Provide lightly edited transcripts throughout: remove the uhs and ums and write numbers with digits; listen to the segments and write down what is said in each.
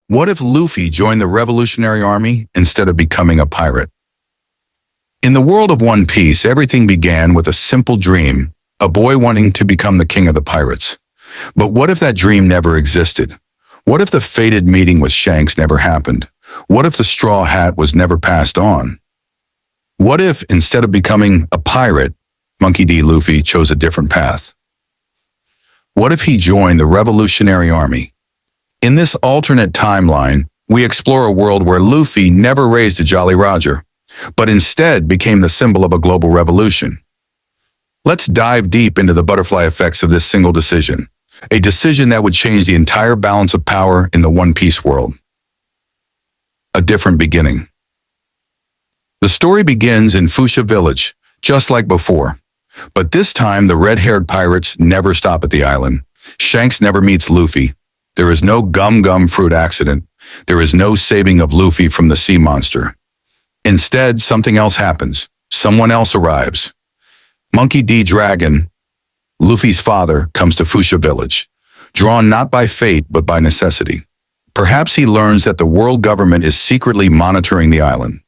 What if Luffy joined the Revolutionary Army instead of becoming a pirate? In the world of One Piece, everything began with a simple dream, a boy wanting to become the king of the pirates. But what if that dream never existed? What if the fated meeting with Shanks never happened? What if the straw hat was never passed on? What if, instead of becoming a pirate, Monkey D. Luffy chose a different path? What if he joined the Revolutionary Army? In this alternate timeline, we explore a world where Luffy never raised a Jolly Roger, but instead became the symbol of a global revolution. Let's dive deep into the butterfly effects of this single decision, a decision that would change the entire balance of power in the One Piece world. A different beginning. The story begins in Fuchsia Village, just like before. But this time, the red-haired pirates never stop at the island. Shanks never meets Luffy. There is no gum-gum fruit accident. There is no saving of Luffy from the sea monster. Instead, something else happens. Someone else arrives. Monkey D. Dragon, Luffy's father, comes to Fuchsia Village, drawn not by fate but by necessity. Perhaps he learns that the world government is secretly monitoring the island.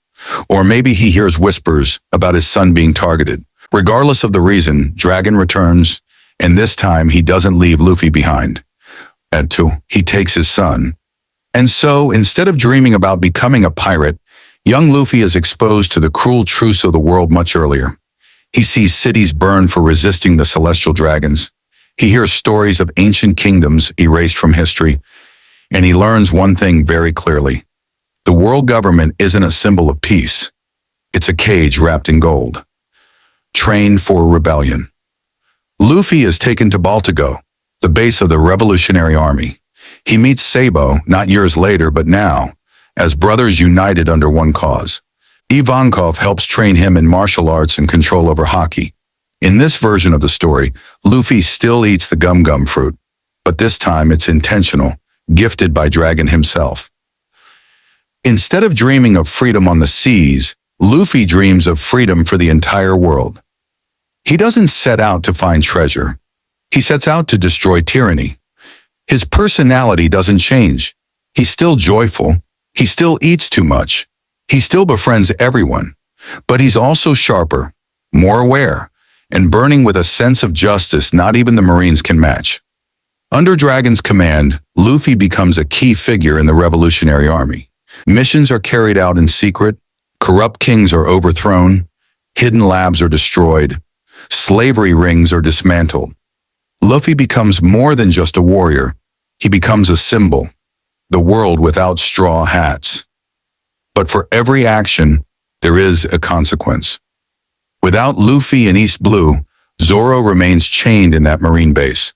Or maybe he hears whispers about his son being targeted. Regardless of the reason, Dragon returns, and this time he doesn't leave Luffy behind. He takes his son. And so, instead of dreaming about becoming a pirate, young Luffy is exposed to the cruel truths of the world much earlier. He sees cities burn for resisting the celestial dragons. He hears stories of ancient kingdoms erased from history. And he learns one thing very clearly. The world government isn't a symbol of peace. It's a cage wrapped in gold. Trained for rebellion. Luffy is taken to Baltigo, the base of the Revolutionary Army. He meets Sabo, not years later but now, as brothers united under one cause. Ivankov helps train him in martial arts and control over hockey. In this version of the story, Luffy still eats the gum-gum fruit, but this time it's intentional, gifted by Dragon himself. Instead of dreaming of freedom on the seas, Luffy dreams of freedom for the entire world. He doesn't set out to find treasure. He sets out to destroy tyranny. His personality doesn't change. He's still joyful. He still eats too much. He still befriends everyone. But he's also sharper, more aware, and burning with a sense of justice not even the Marines can match. Under Dragon's command, Luffy becomes a key figure in the Revolutionary Army. Missions are carried out in secret, corrupt kings are overthrown, hidden labs are destroyed, slavery rings are dismantled. Luffy becomes more than just a warrior. He becomes a symbol, the world without straw hats. But for every action, there is a consequence. Without Luffy and East Blue, Zoro remains chained in that marine base.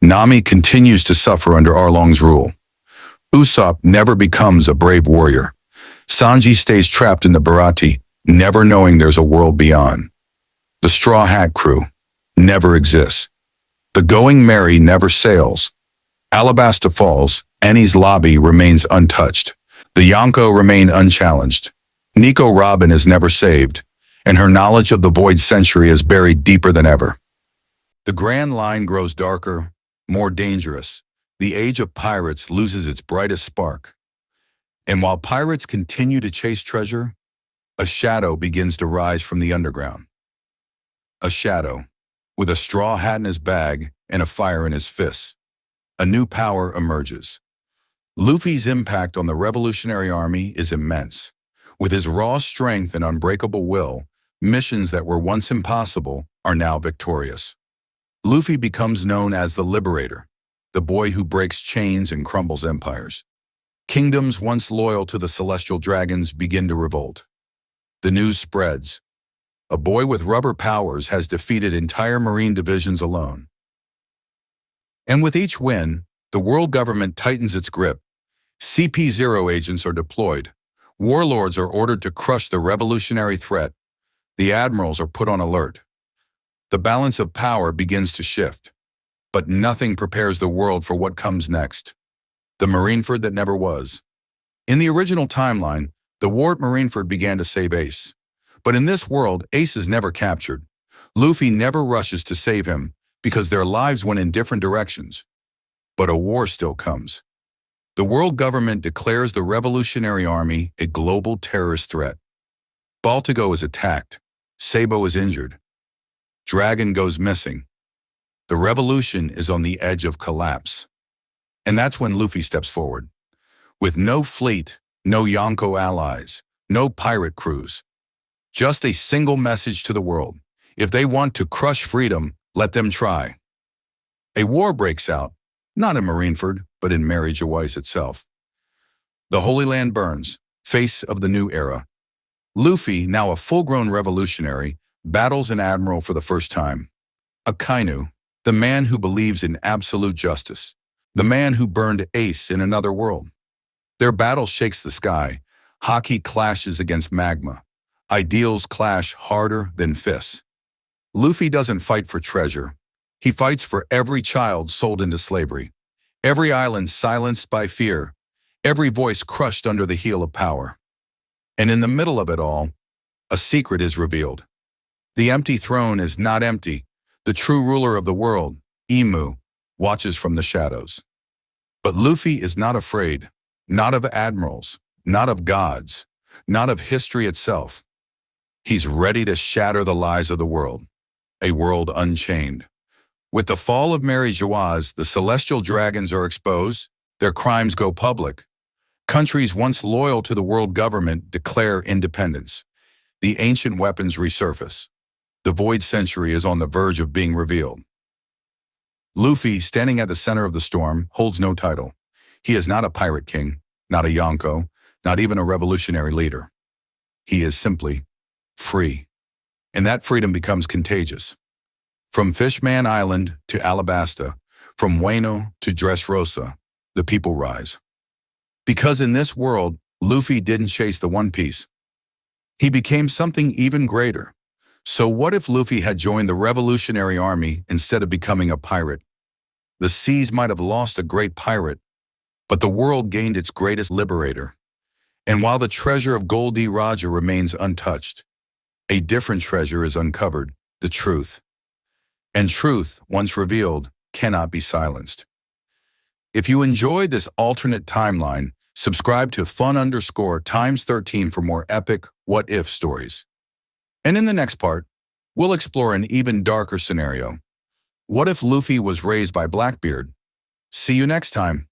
Nami continues to suffer under Arlong's rule. Usopp never becomes a brave warrior. Sanji stays trapped in the Bharati, never knowing there's a world beyond. The Straw Hat Crew never exists. The Going Merry never sails. Alabasta Falls, Annie's lobby remains untouched. The Yonko remain unchallenged. Nico Robin is never saved, and her knowledge of the Void Century is buried deeper than ever. The Grand Line grows darker, more dangerous. The age of pirates loses its brightest spark. And while pirates continue to chase treasure, a shadow begins to rise from the underground. A shadow, with a straw hat in his bag and a fire in his fists. A new power emerges. Luffy's impact on the Revolutionary Army is immense. With his raw strength and unbreakable will, missions that were once impossible are now victorious. Luffy becomes known as the Liberator, the boy who breaks chains and crumbles empires. Kingdoms once loyal to the celestial dragons begin to revolt. The news spreads. A boy with rubber powers has defeated entire marine divisions alone. And with each win, the world government tightens its grip. CP0 agents are deployed. Warlords are ordered to crush the revolutionary threat. The admirals are put on alert. The balance of power begins to shift. But nothing prepares the world for what comes next. The Marineford that never was. In the original timeline, the war at Marineford began to save Ace. But in this world, Ace is never captured. Luffy never rushes to save him because their lives went in different directions. But a war still comes. The world government declares the Revolutionary Army a global terrorist threat. Baltigo is attacked. Sabo is injured. Dragon goes missing. The revolution is on the edge of collapse. And that's when Luffy steps forward. With no fleet, no Yonko allies, no pirate crews. Just a single message to the world. If they want to crush freedom, let them try. A war breaks out, not in Marineford, but in Mary Joyce itself. The Holy Land burns, face of the new era. Luffy, now a full-grown revolutionary, battles an admiral for the first time. Akainu, the man who believes in absolute justice. The man who burned Ace in another world. Their battle shakes the sky. Haki clashes against magma. Ideals clash harder than fists. Luffy doesn't fight for treasure. He fights for every child sold into slavery. Every island silenced by fear. Every voice crushed under the heel of power. And in the middle of it all, a secret is revealed. The empty throne is not empty. The true ruler of the world, Imu, watches from the shadows. But Luffy is not afraid, not of admirals, not of gods, not of history itself. He's ready to shatter the lies of the world, a world unchained. With the fall of Mary Joyce, the celestial dragons are exposed, their crimes go public. Countries once loyal to the world government declare independence. The ancient weapons resurface. The Void Century is on the verge of being revealed. Luffy, standing at the center of the storm, holds no title. He is not a pirate king, not a Yonko, not even a revolutionary leader. He is simply free. And that freedom becomes contagious. From Fishman Island to Alabasta, from Wano to Dressrosa, the people rise. Because in this world, Luffy didn't chase the One Piece. He became something even greater. So what if Luffy had joined the Revolutionary Army instead of becoming a pirate? The seas might have lost a great pirate, but the world gained its greatest liberator. And while the treasure of Goldie Roger remains untouched, a different treasure is uncovered, the truth. And truth, once revealed, cannot be silenced. If you enjoyed this alternate timeline, subscribe to fun_times13 for more epic what-if stories. And in the next part, we'll explore an even darker scenario. What if Luffy was raised by Blackbeard? See you next time.